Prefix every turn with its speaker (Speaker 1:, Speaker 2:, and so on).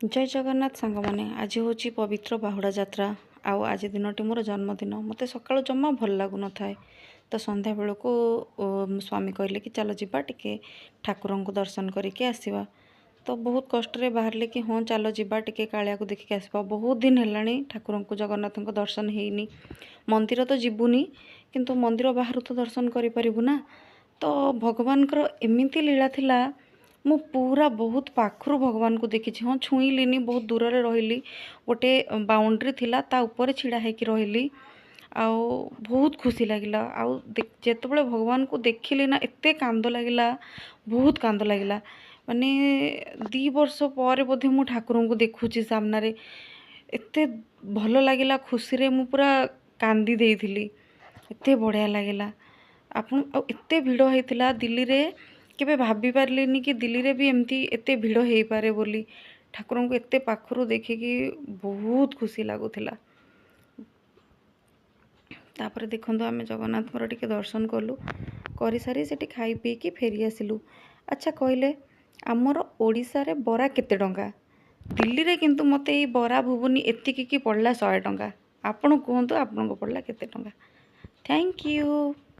Speaker 1: जय जगन्नाथ सांग मैंने आज हूँ पवित्र बाहुड़ा जात्रा आउ आज दिनटी मोर जन्मदिन मत सका जमा भल लगुन था तो संध्या बेलू स्वामी कहले कि चलो जीवा टिके ठाकुर को दर्शन करके आसवा तो बहुत कष्ट बाहर कि हाँ चलो जीवा टिके कालिया को देखिक आसवा बहुत दिन है ठाकुर को जगन्नाथ को दर्शन होनी मंदिर तो जीवनी किंतु मंदिर बाहर तो दर्शन करूँ तो भगवान एमती लीला थिला मु पूरा बहुत पाखरु भगवान को देखी हाँ छुईलिनी बहुत दूर रे रही गोटे बाउंड्री थिला ता ऊपर छिड़ा होकर रही आउ बहुत खुशी लगिला आउ जेतेबेले भगवान को देखिली ना एते कांद लगिला बहुत कांद लगिला माने 2 वर्ष पर बोधे मु ठाकुर को देखुची सामने रे एते भल लगिला खुशी रे मु पूरा कांदी देइथिली एते बढ़िया लगिला आपन एते भिड़ होइतिला दिल्ली रे केबे भाभी पारलिनी कि दिल्ली रे भी एमती एते भिड़ हो पारे बोली ठाकुर को एते पाखरु देखिकी बहुत खुशी लगुला तापर देखो आम जगन्नाथ टिके दर्शन कलु कर सारी से खाई पीकी फेरी आसिलु। अच्छा कहले आमर ओडिशा रे बरा केते टंका दिल्ली रे किंतु मते बरा भुबुनी एतिकी की पड़ला 100 टंका आपण कहतु आपण को पड़ला केते टंका। Thank you.